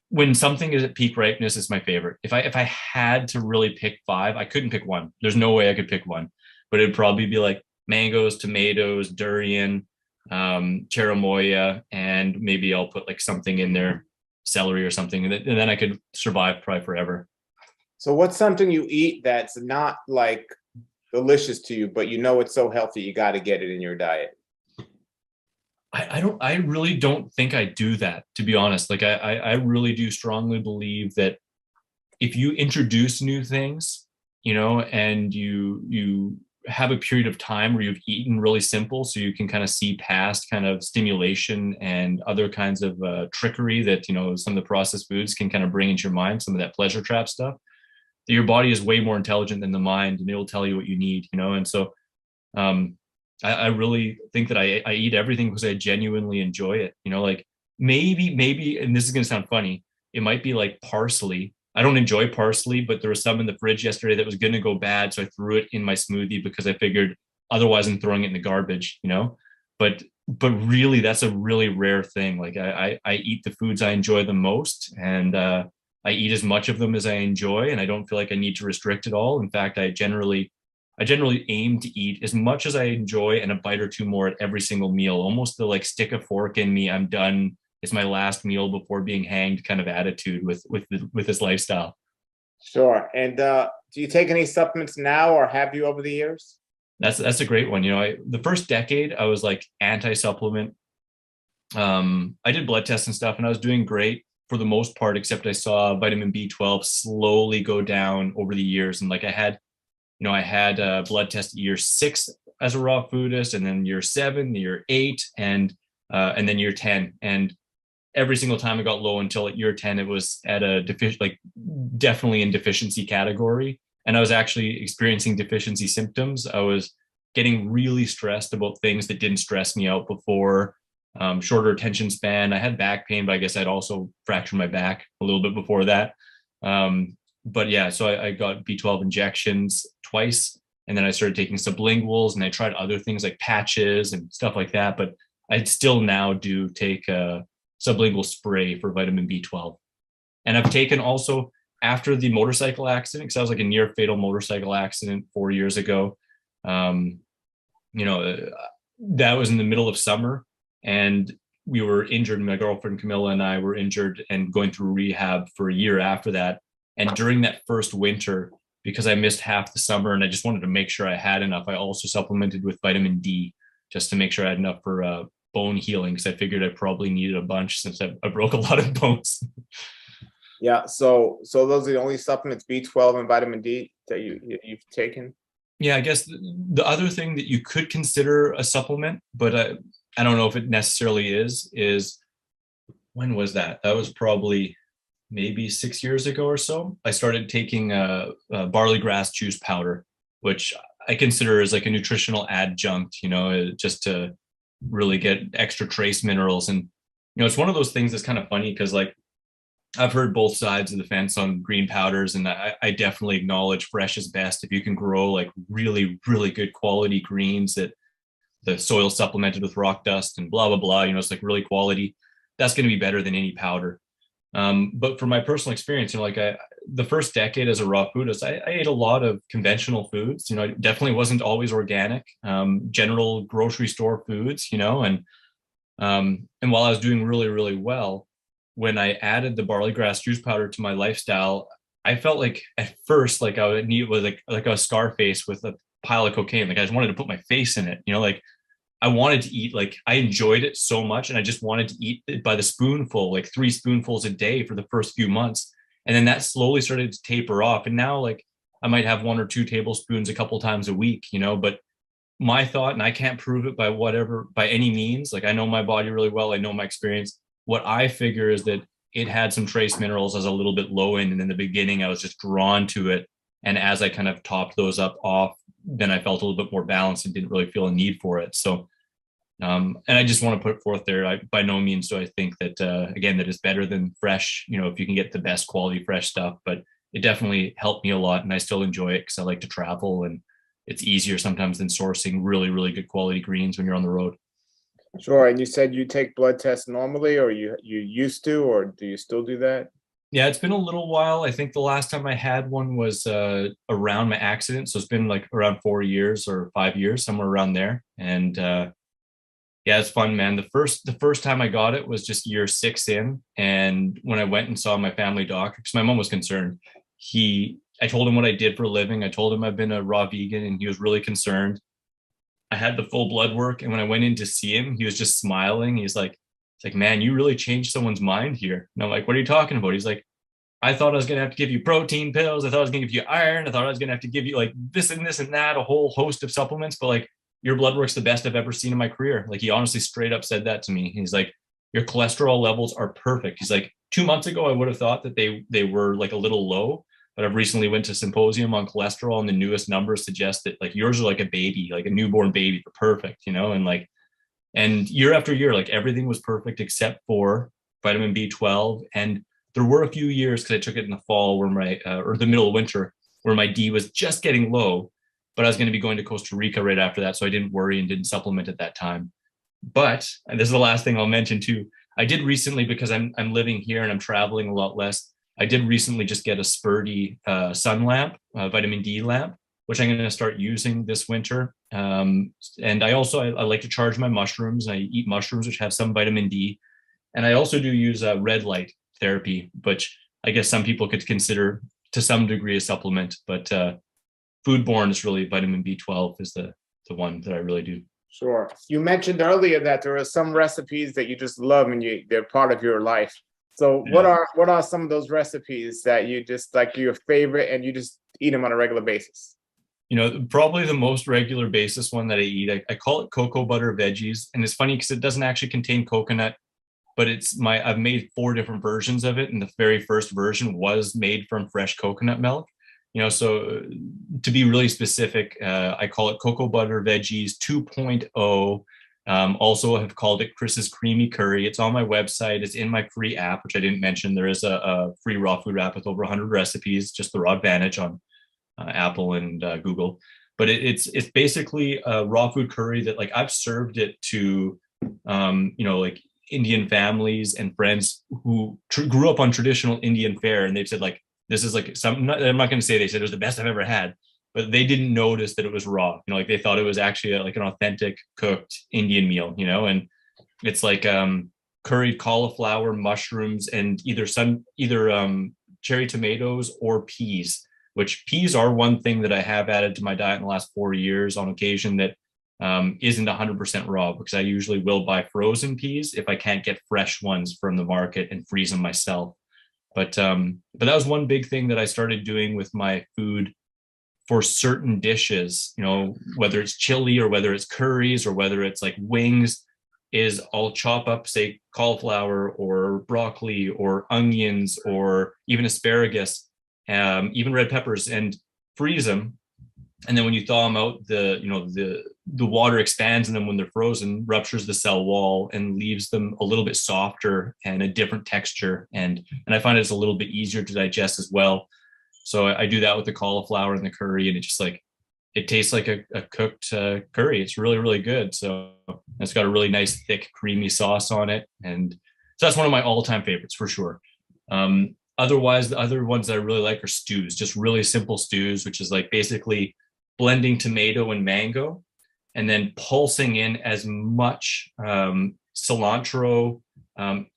when something is at peak ripeness, it's my favorite. If I had to really pick five, I couldn't pick one. There's no way I could pick one, but it'd probably be like mangoes, tomatoes, durian, cherimoya, and maybe I'll put like something in there, celery or something, and then I could survive probably forever. So what's something you eat that's not like delicious to you, but it's so healthy you got to get it in your diet? I really don't think I do that, to be honest. Like I really do strongly believe that if you introduce new things, and you have a period of time where you've eaten really simple, so you can kind of see past kind of stimulation and other kinds of trickery that some of the processed foods can kind of bring into your mind, some of that pleasure trap stuff, that your body is way more intelligent than the mind, and it'll tell you what you need. And so um I really think that I eat everything because I genuinely enjoy it. Like maybe, and this is going to sound funny, it might be like parsley. I don't enjoy parsley, but there was some in the fridge yesterday that was going to go bad. So I threw it in my smoothie because I figured otherwise I'm throwing it in the garbage. But really, that's a really rare thing. Like I eat the foods I enjoy the most, and I eat as much of them as I enjoy, and I don't feel like I need to restrict it all. In fact, I generally aim to eat as much as I enjoy and a bite or two more at every single meal. Almost the like stick a fork in me, I'm done. It's my last meal before being hanged kind of attitude with this lifestyle. Sure. And do you take any supplements now, or have you over the years? That's a great one. The first decade I was like anti-supplement. I did blood tests and stuff, and I was doing great for the most part, except I saw vitamin B12 slowly go down over the years. And like I had a blood test year 6 as a raw foodist, and then year 7, year 8, and then year 10. And every single time it got low until at year 10, it was at a definitely in deficiency category. And I was actually experiencing deficiency symptoms. I was getting really stressed about things that didn't stress me out before. Shorter attention span. I had back pain, but I guess I'd also fractured my back a little bit before that. But yeah, so I got B12 injections twice, and then I started taking sublinguals, and I tried other things like patches and stuff like that. But I still now do take a sublingual spray for vitamin B12. And I've taken also after the motorcycle accident, because I was like a near fatal motorcycle accident 4 years ago. Um, that was in the middle of summer, and we were injured. My girlfriend Camilla and I were injured and going through rehab for a year after that. And during that first winter, because I missed half the summer and I just wanted to make sure I had enough, I also supplemented with vitamin D just to make sure I had enough for bone healing, because I figured I probably needed a bunch since I broke a lot of bones. Yeah. So those are the only supplements, B12 and vitamin D, that you've taken? Yeah, I guess the other thing that you could consider a supplement, but I don't know if it necessarily is when was that? That was probably maybe 6 years ago or so. I started taking barley grass juice powder, which I consider as like a nutritional adjunct, just to really get extra trace minerals. And, it's one of those things that's kind of funny because like I've heard both sides of the fence on green powders, and I definitely acknowledge fresh is best. If you can grow like really, really good quality greens that the soil supplemented with rock dust and blah, blah, blah, it's like really quality, that's going to be better than any powder. But from my personal experience, the first decade as a raw foodist, I ate a lot of conventional foods. It definitely wasn't always organic, general grocery store foods, and while I was doing really, really well, when I added the barley grass juice powder to my lifestyle, I felt like at first, like I would need was like a Scarface with a pile of cocaine. Like I just wanted to put my face in it, like I wanted to eat, like I enjoyed it so much and I just wanted to eat it by the spoonful, like 3 spoonfuls a day for the first few months. And then that slowly started to taper off. And now like I might have 1 or 2 tablespoons a couple times a week, but my thought, and I can't prove it by any means, like I know my body really well, I know my experience. What I figure is that it had some trace minerals as a little bit low end. And in the beginning, I was just drawn to it. And as I kind of topped those up off, then I felt a little bit more balanced and didn't really feel a need for it. So, and I just want to put forth there, by no means do I think that, again, that is better than fresh, if you can get the best quality fresh stuff, but it definitely helped me a lot. And I still enjoy it because I like to travel, and it's easier sometimes than sourcing really, really good quality greens when you're on the road. Sure. And you said you take blood tests normally, or you used to, or do you still do that? Yeah, it's been a little while. I think the last time I had one was around my accident. So it's been like around 4 years or 5 years, somewhere around there. And yeah, it's fun, man. The first time I got it was just year 6 in. And when I went and saw my family doctor, because my mom was concerned, I told him what I did for a living. I told him I've been a raw vegan, and he was really concerned. I had the full blood work, and when I went in to see him, he was just smiling. It's like, man, you really changed someone's mind here. And I'm like, what are you talking about? He's like, I thought I was gonna have to give you protein pills. I thought I was gonna give you iron. I thought I was gonna have to give you like this and that, a whole host of supplements. But like your blood work's the best I've ever seen in my career. Like he honestly straight up said that to me. He's like, your cholesterol levels are perfect. He's like, 2 months ago, I would have thought that they were like a little low, but I've recently went to a symposium on cholesterol, and the newest numbers suggest that like yours are like a baby, like a newborn baby, they're perfect, and like, and year after year, like everything was perfect except for vitamin B12. And there were a few years, because I took it in the fall where or the middle of winter, where my D was just getting low, but I was going to be going to Costa Rica right after that. So I didn't worry and didn't supplement at that time. But, and this is the last thing I'll mention too, I did recently, because I'm living here and I'm traveling a lot less, I did recently just get a Spurdy sun lamp, vitamin D lamp, which I'm going to start using this winter. And I also, I like to charge my mushrooms. I eat mushrooms, which have some vitamin D. And I also do use red light therapy, which I guess some people could consider to some degree a supplement, but foodborne is really vitamin B12 is the one that I really do. Sure. You mentioned earlier that there are some recipes that you just love and they're part of your life. So Yeah. what are some of those recipes that you just like your favorite and you just eat them on a regular basis? Probably the most regular basis one that I eat, I call it cocoa butter veggies. And it's funny because it doesn't actually contain coconut, but I've made 4 different versions of it. And the very first version was made from fresh coconut milk. So to be really specific, I call it cocoa butter veggies 2.0. Also have called it Chris's creamy curry. It's on my website. It's in my free app, which I didn't mention. There is a free raw food app with over 100 recipes, just the Raw Advantage on Apple and Google. But it's basically a raw food curry that like I've served it to, like Indian families and friends who grew up on traditional Indian fare, and they've said like, this is like I'm not going to say they said it was the best I've ever had, but they didn't notice that it was raw. Like they thought it was actually like an authentic cooked Indian meal, and it's like curried cauliflower, mushrooms, and either cherry tomatoes or peas, which peas are one thing that I have added to my diet in the last 4 years on occasion that isn't 100% raw, because I usually will buy frozen peas if I can't get fresh ones from the market and freeze them myself. But that was one big thing that I started doing with my food for certain dishes, whether it's chili or whether it's curries or whether it's like wings, is I'll chop up, say, cauliflower or broccoli or onions or even asparagus, even red peppers, and freeze them. And then when you thaw them out, the water expands, and then when they're frozen, ruptures the cell wall and leaves them a little bit softer and a different texture. And I find it's a little bit easier to digest as well. So I do that with the cauliflower and the curry, and it just like it tastes like a cooked curry. It's really really good. So it's got a really nice thick creamy sauce on it, and so that's one of my all-time favorites for sure. Otherwise, the other ones that I really like are stews, just really simple stews, which is like basically blending tomato and mango, and then pulsing in as much cilantro,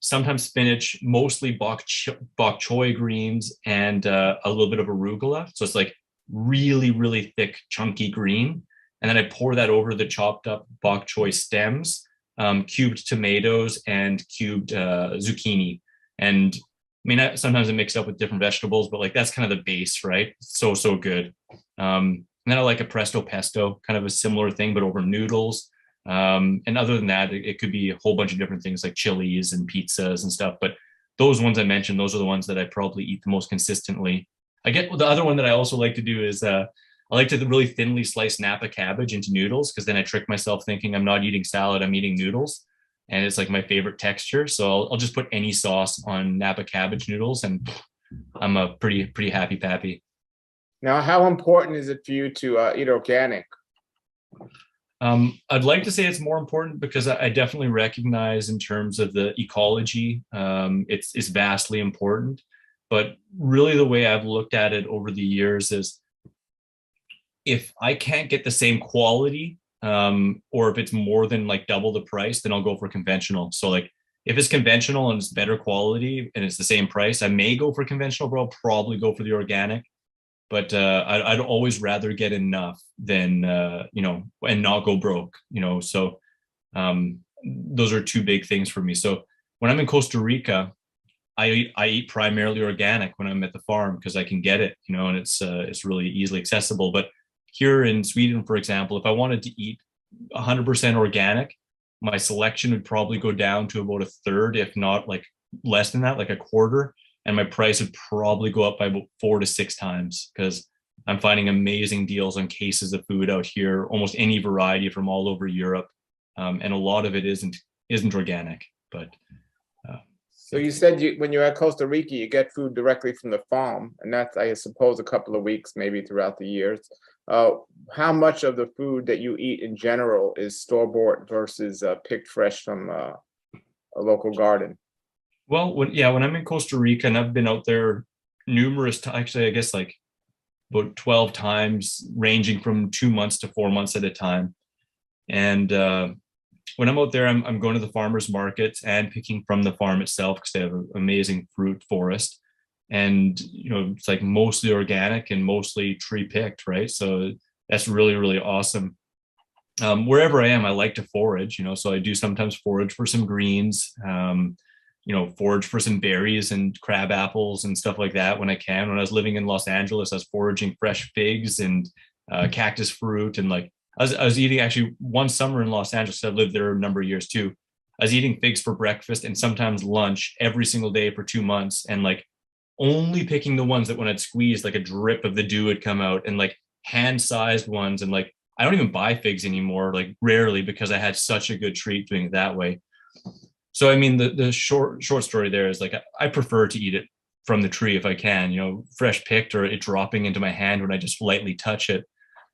sometimes spinach, mostly bok choy greens, and a little bit of arugula. So it's like really, really thick, chunky green. And then I pour that over the chopped up bok choy stems, cubed tomatoes, and cubed zucchini. And I mean, sometimes I mix it up with different vegetables, but like that's kind of the base, right? So, so good. And then I like a presto pesto, kind of a similar thing, but over noodles. And other than that, it could be a whole bunch of different things like chilies and pizzas and stuff. But those ones I mentioned, those are the ones that I probably eat the most consistently. I get the other one that I also like to do is I like to really thinly slice Napa cabbage into noodles, because then I trick myself thinking I'm not eating salad, I'm eating noodles. And it's like my favorite texture. So I'll just put any sauce on Napa cabbage noodles, and I'm a pretty happy pappy. Now, how important is it for you to eat organic? I'd like to say it's more important because I definitely recognize in terms of the ecology, it's vastly important. But really, the way I've looked at it over the years is if I can't get the same quality, or if it's more than like double the price, then I'll go for conventional. So like if it's conventional and it's better quality and it's the same price, I may go for conventional, but I'll probably go for the organic. But I'd always rather get enough than and not go broke. So those are two big things for me. So when I'm in Costa Rica, I eat primarily organic when I'm at the farm because I can get it, and it's really easily accessible. But here in Sweden, for example, if I wanted to eat 100% organic, my selection would probably go down to about a third, if not like less than that, like a quarter. And my price would probably go up by about 4 to 6 times because I'm finding amazing deals on cases of food out here, almost any variety from all over Europe. And a lot of it isn't organic, but So you said when you're at Costa Rica, you get food directly from the farm, and that's, I suppose, a couple of weeks maybe throughout the years. How much of the food that you eat in general is store-bought versus picked fresh from a local garden? well, when I'm in Costa Rica, and I've been out there numerous times, actually, I guess like about 12 times, ranging from 2 months to 4 months at a time. And when I'm out there, I'm going to the farmers markets and picking from the farm itself because they have an amazing fruit forest. And, it's like mostly organic and mostly tree picked, right? So that's really, really awesome. Wherever I am, I like to forage, so I do sometimes forage for some greens, forage for some berries and crab apples and stuff like that when I can. When I was living in Los Angeles, I was foraging fresh figs and cactus fruit. And like I was eating actually one summer in Los Angeles. I lived there a number of years too. I was eating figs for breakfast and sometimes lunch every single day for 2 months, and like only picking the ones that when I'd squeeze, like a drip of the dew would come out, and like hand-sized ones. And like I don't even buy figs anymore, like rarely, because I had such a good treat doing it that way. So I mean, the short story there is like I prefer to eat it from the tree if I can, fresh picked, or it dropping into my hand when I just lightly touch it.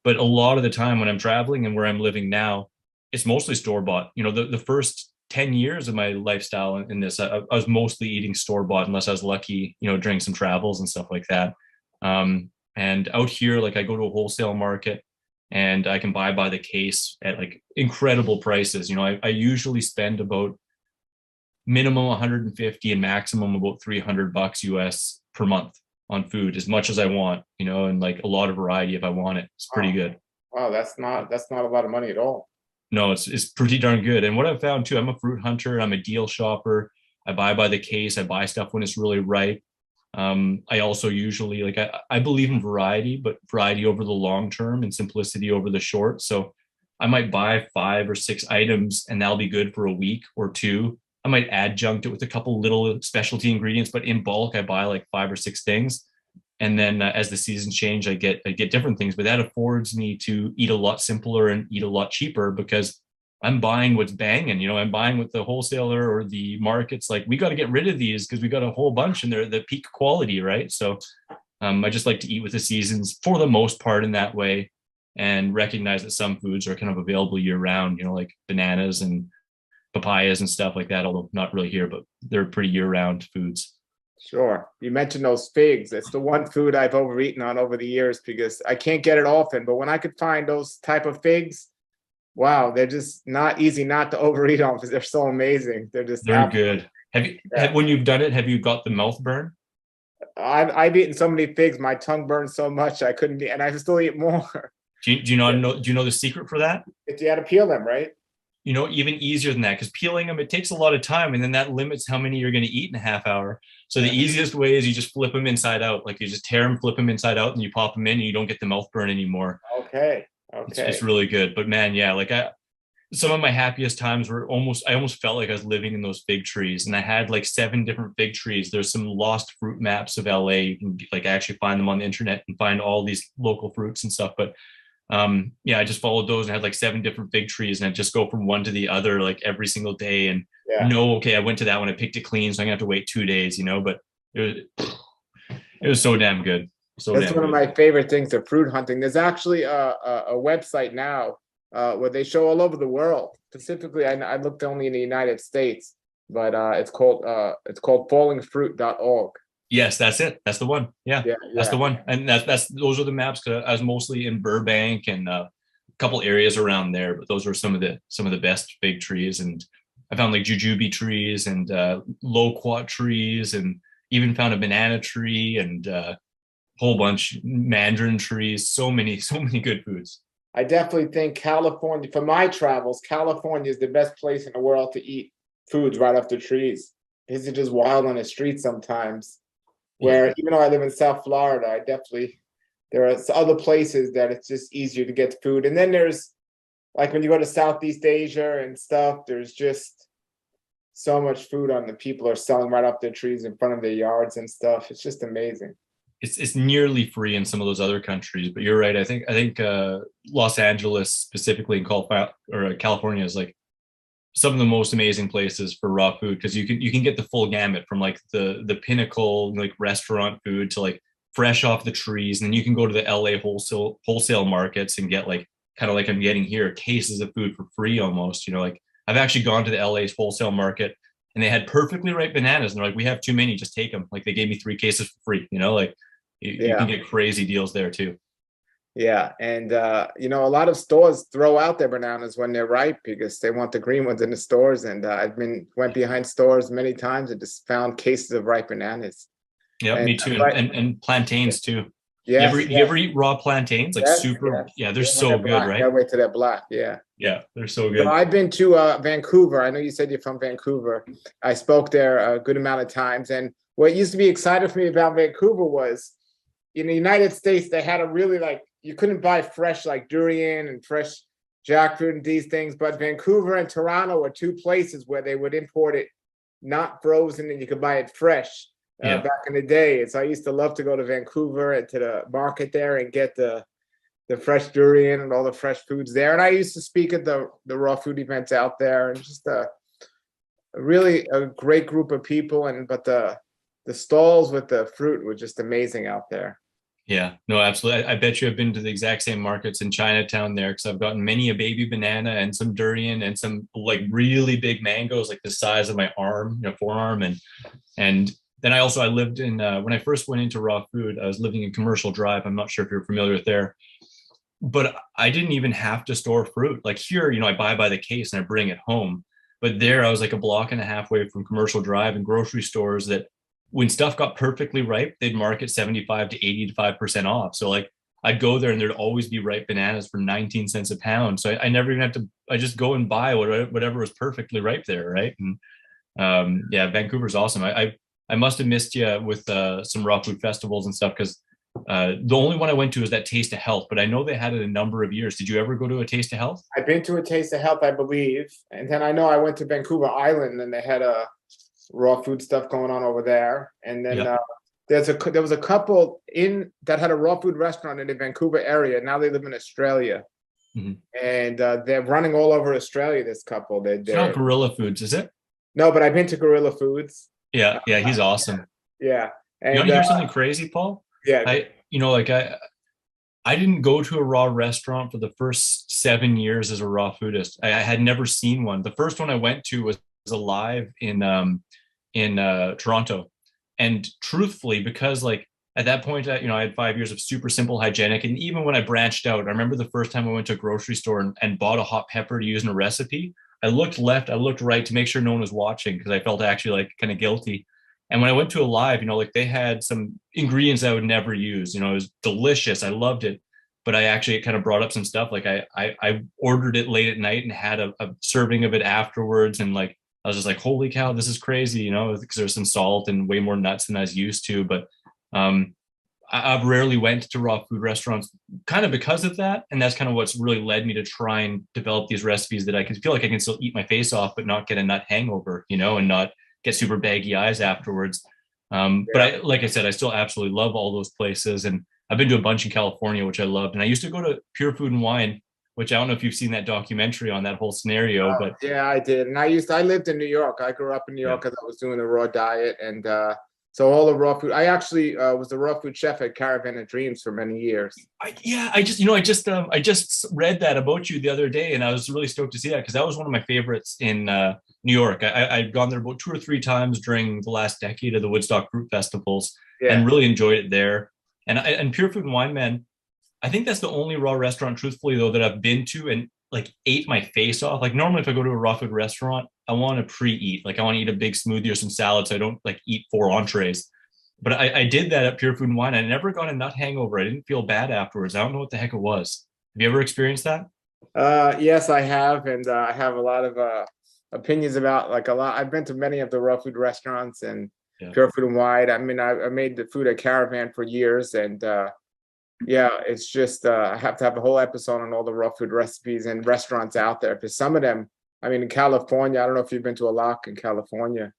But a lot of the time when I'm traveling and where I'm living now, it's mostly store bought. The first 10 years of my lifestyle in this, I was mostly eating store bought unless I was lucky, during some travels and stuff like that. And out here, like I go to a wholesale market and I can buy by the case at like incredible prices. I usually spend about minimum 150 and maximum about $300 US per month on food, as much as I want, and like a lot of variety if I want it. It's pretty good. Wow, that's not a lot of money at all. No, it's pretty darn good. And what I've found too, I'm a fruit hunter, I'm a deal shopper. I buy by the case, I buy stuff when it's really ripe. I also usually like I believe in variety, but variety over the long term and simplicity over the short. So I might buy 5 or 6 items and that'll be good for a week or two. I might adjunct it with a couple little specialty ingredients, but in bulk, I buy like 5 or 6 things. And then as the seasons change, I get different things, but that affords me to eat a lot simpler and eat a lot cheaper because I'm buying what's banging. I'm buying with the wholesaler or the markets. Like we got to get rid of these because we got a whole bunch and they're the peak quality, right? So I just like to eat with the seasons for the most part in that way, and recognize that some foods are kind of available year round. Like bananas and papayas and stuff like that. Although not really here, but they're pretty year round foods. Sure. You mentioned those figs. It's the one food I've overeaten on over the years because I can't get it often. But when I could find those type of figs, wow, they're just not easy not to overeat on because they're so amazing. They're just They're good. Have you yeah. when you've done it? Have you got the mouth burn? I've eaten so many figs, my tongue burns so much I couldn't eat, and I still eat more. Do you not know? Do you know the secret for that? If you had to peel them, right? Even easier than that, because peeling them, it takes a lot of time, and then that limits how many you're going to eat in a half hour. So the easiest way is you just flip them inside out. Like you just tear them, flip them inside out, and you pop them in, and you don't get the mouth burn anymore. Okay. It's really good. But man, yeah, like some of my happiest times were I almost felt like I was living in those fig trees, and I had like 7 different fig trees. There's some lost fruit maps of LA. You can like actually find them on the internet and find all these local fruits and stuff. But yeah, I just followed those and had like 7 different fig trees, and I just go from one to the other like every single day. And Yeah. okay, I went to that one, I picked it clean, so I'm gonna have to wait 2 days, but it was so damn good. So That's damn one of good. my favorite things of fruit hunting. There's actually a website now where they show all over the world. Specifically, I looked only in the United States, but it's called fallingfruit.org. Yes, that's it. That's the one. Yeah, Yeah, that's yeah. the one. And that's those are the maps. 'Cause I was mostly in Burbank and a couple areas around there, but those were some of the best fig trees. And I found like jujube trees and loquat trees, and even found a banana tree and a whole bunch mandarin trees. So many good foods. I definitely think California, for my travels, California is the best place in the world to eat foods right off the trees. Because it's just wild on the street sometimes. Yeah. Where even though I live in South Florida, there are other places that it's just easier to get food. And then there's like when you go to Southeast Asia and stuff, there's just so much food on the people are selling right off their trees in front of their yards and stuff. It's just amazing. It's nearly free in some of those other countries, but you're right. I think Los Angeles specifically in California is like some of the most amazing places for raw food, because you can get the full gamut from like the pinnacle like restaurant food to like fresh off the trees, and then you can go to the LA wholesale markets and get like kind of like I'm getting here cases of food for free almost. Like I've actually gone to the LA's wholesale market and they had perfectly ripe bananas, and they're like, we have too many, just take them. Like they gave me 3 cases for free. Like you can Yeah. get crazy deals there too. Yeah. And a lot of stores throw out their bananas when they're ripe because they want the green ones in the stores. And went behind stores many times and just found cases of ripe bananas. Yeah, And me too. right, And plantains too. yes, You yes, ever eat raw plantains? Like yes, super, yes. yeah, they're Yeah, when so they're good, black. right? Gotta wait till they're black. Yeah. Yeah, they're so So good. I've been to Vancouver. I know you said you're from Vancouver. I spoke there a good amount of times. And what used to be exciting for me about Vancouver was in the United States, they had a really you couldn't buy fresh like durian and fresh jackfruit and these things. But Vancouver and Toronto were 2 places where they would import it not frozen and you could buy it fresh Yeah. back in the day. And so I used to love to go to Vancouver and to the market there and get the fresh durian and all the fresh foods there. And I used to speak at the raw food events out there, and just really a great group of people. But the stalls with the fruit were just amazing out there. Yeah, no, absolutely. I bet you have been to the exact same markets in Chinatown there, because I've gotten many a baby banana and some durian and some like really big mangoes, like the size of my arm, forearm. And then I lived in when I first went into raw food, I was living in Commercial Drive. I'm not sure if you're familiar with there, but I didn't even have to store fruit. Like here, I buy by the case and I bring it home. But there, I was like a block and a half away from Commercial Drive and grocery stores that when stuff got perfectly ripe, they'd mark it 75 to 85% off. So like I'd go there and there'd always be ripe bananas for 19 cents a pound. So I never even have to, I just go and buy whatever was perfectly ripe there. Right. And yeah, Vancouver's awesome. I must have missed you with some raw food festivals and stuff, because the only one I went to is that Taste of Health, but I know they had it a number of years. Did you ever go to a Taste of Health? I've been to a Taste of Health, I believe. And then I know I went to Vancouver Island and they had a raw food stuff going on over there. And then Yeah. there was a couple in that had a raw food restaurant in the Vancouver area. Now they live in Australia, Mhm. and they're running all over Australia. This couple, It's not Gorilla Foods, is it? no, but I've been to Gorilla Foods. Yeah, yeah, he's awesome. Yeah, You want and to hear something crazy, Paul? yeah, I didn't go to a raw restaurant for the first 7 years as a raw foodist. I had never seen one. The first one I went to was alive in Toronto, and truthfully, because like at that point, I had 5 years of super simple hygienic, and even when I branched out, I remember the first time I went to a grocery store and bought a hot pepper to use in a recipe. I looked left, I looked right to make sure no one was watching because I felt actually like kind of guilty. And when I went to Alive, like they had some ingredients I would never use. It was delicious. I loved it. But I actually kind of brought up some stuff. Like I ordered it late at night and had a serving of it afterwards. And like I was just like, holy cow, this is crazy, because there's some salt and way more nuts than I was used to. But um I've rarely went to raw food restaurants kind of because of that. And that's kind of what's really led me to try and develop these recipes that I can feel like I can still eat my face off, but not get a nut hangover, and not get super baggy eyes afterwards. But like I said, I still absolutely love all those places. And I've been to a bunch in California, which I loved. And I used to go to Pure Food and Wine, which I don't know if you've seen that documentary on that whole scenario, but yeah, I did. And I lived in New York. I grew up in New York because I was doing the raw diet. And so all the raw food, I actually was the raw food chef at Caravan of Dreams for many years. I just read that about you the other day, and I was really stoked to see that because that was one of my favorites in New York. I'd gone there about 2 or 3 times during the last decade of the Woodstock Fruit Festivals, and really enjoyed it there. And Pure Food and Wine, man, I think that's the only raw restaurant, truthfully though, that I've been to and like ate my face off. Like normally, if I go to a raw food restaurant, I want to pre-eat. Like I want to eat a big smoothie or some salad, so I don't like eat 4 entrees. But I did that at Pure Food and Wine. I never got a nut hangover. I didn't feel bad afterwards. I don't know what the heck it was. Have you ever experienced that? Yes, I have, and I have a lot of opinions about like a lot. I've been to many of the raw food restaurants and Pure Food and Wine. I mean, I made the food at Caravan for years, and yeah, it's just I have to have a whole episode on all the raw food recipes and restaurants out there because some of them. I mean, in California, I don't know if you've been to a lock in California,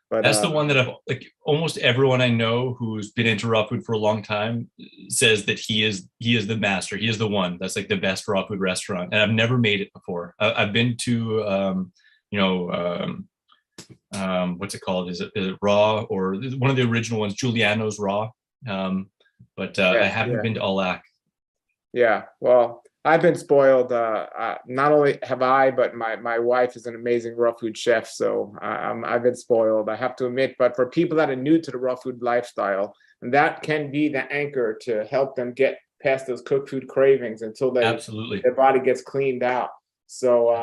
but that's the one that I've like almost everyone I know who's been into raw food for a long time says that he is the master. He is the one that's like the best raw food restaurant. And I've never made it before. I've been to what's it called? Is it Raw or one of the original ones, Giuliano's Raw? But I haven't been to Alac. Yeah, well, I've been spoiled. Not only have I, but my wife is an amazing raw food chef. So I've been spoiled, I have to admit. But for people that are new to the raw food lifestyle, and that can be the anchor to help them get past those cooked food cravings until their body gets cleaned out. So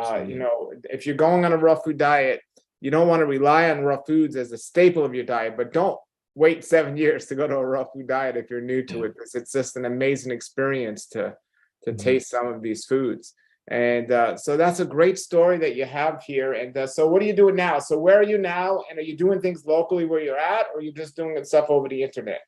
if you're going on a raw food diet, you don't want to rely on raw foods as a staple of your diet, but don't wait 7 years to go to a raw food diet if you're new to it, because it's just an amazing experience to taste some of these foods. And so that's a great story that you have here. And so what are you doing now? So where are you now? And are you doing things locally where you're at, or are you just doing stuff over the internet?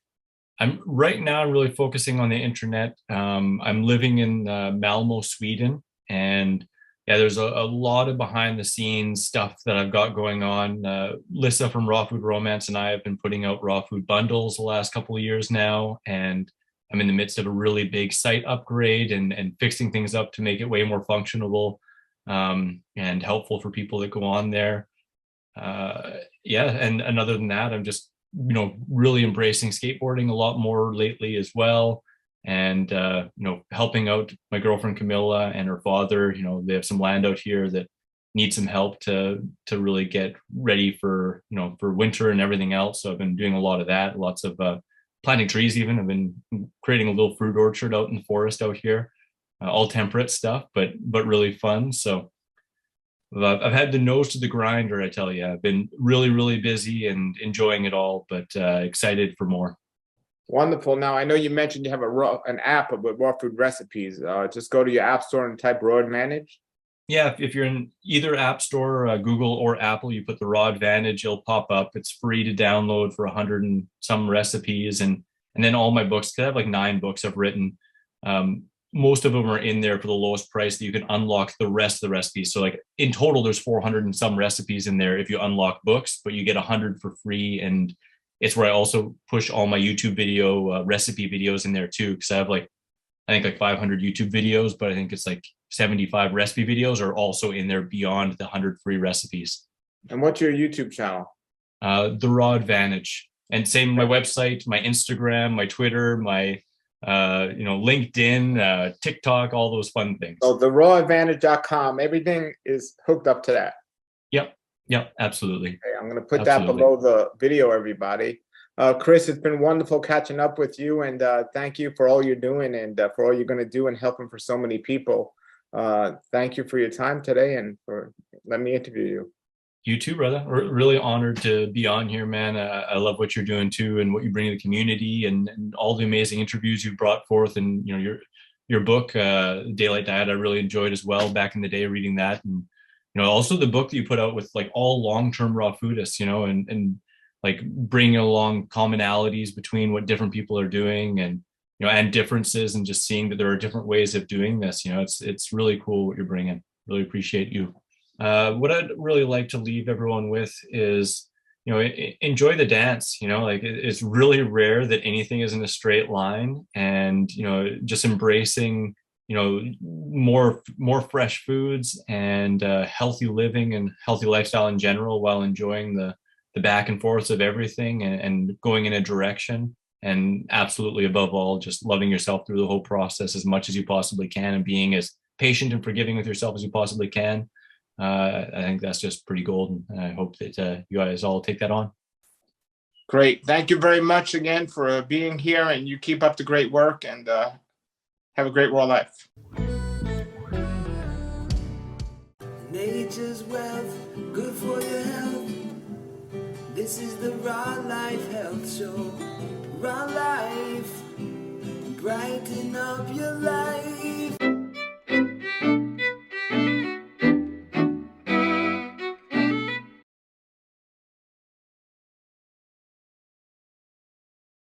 I'm right now really focusing on the internet. I'm living in Malmo, Sweden, and there's a lot of behind the scenes stuff that I've got going on. Lissa from Raw Food Romance and I have been putting out raw food bundles the last couple of years now, and I'm in the midst of a really big site upgrade and fixing things up to make it way more functional and helpful for people that go on there. And other than that, I'm just really embracing skateboarding a lot more lately as well, and helping out my girlfriend Camilla and her father. They have some land out here that needs some help to really get ready for for winter and everything else. So I've been doing a lot of that, lots of planting trees. Even I've been creating a little fruit orchard out in the forest out here, all temperate stuff, but really fun. So I've had the nose to the grinder, I tell you. I've been really, really busy and enjoying it all, but excited for more. Wonderful. Now, I know you mentioned you have an app with raw food recipes. Just go to your app store and type Raw Advantage. Yeah, if you're in either app store, Google or Apple, you put the Raw Advantage, it'll pop up. It's free to download for 100 and some recipes. And then all my books, 'cause I have like 9 books I've written. Most of them are in there for the lowest price that you can unlock the rest of the recipes. So like in total, there's 400 and some recipes in there if you unlock books, but you get 100 for free. And it's where I also push all my YouTube video recipe videos in there too, because I have like I think like 500 YouTube videos, but I think it's like 75 recipe videos are also in there beyond the 100 free recipes. And what's your YouTube channel? The Raw Advantage, and same my website, my Instagram, my Twitter, my LinkedIn, TikTok, all those fun things. So therawadvantage.com, everything is hooked up to that. Yep, absolutely. Okay, I'm going to put that below the video, everybody. Chris, it's been wonderful catching up with you, and thank you for all you're doing and for all you're going to do and helping for so many people. Thank you for your time today and for letting me interview you. You too, brother. We're really honored to be on here, man. I love what you're doing too, and what you bring to the community, and all the amazing interviews you brought forth, and your book, Daylight Diet. I really enjoyed as well back in the day reading that, and also the book that you put out with like all long-term raw foodists, and like bringing along commonalities between what different people are doing, and and differences, and just seeing that there are different ways of doing this. It's really cool what you're bringing. Really appreciate you. What I'd really like to leave everyone with is, enjoy the dance. Like it's really rare that anything is in a straight line, and just embracing more fresh foods and healthy living and healthy lifestyle in general, while enjoying the back and forths of everything, and going in a direction, and absolutely above all just loving yourself through the whole process as much as you possibly can, and being as patient and forgiving with yourself as you possibly can. I think that's just pretty golden, and I hope that you guys all take that on. Great. Thank you very much again for being here, and you keep up the great work, and have a great raw life. Nature's wealth, good for your health. This is the Raw Life Health Show. Raw Life, brighten up your life.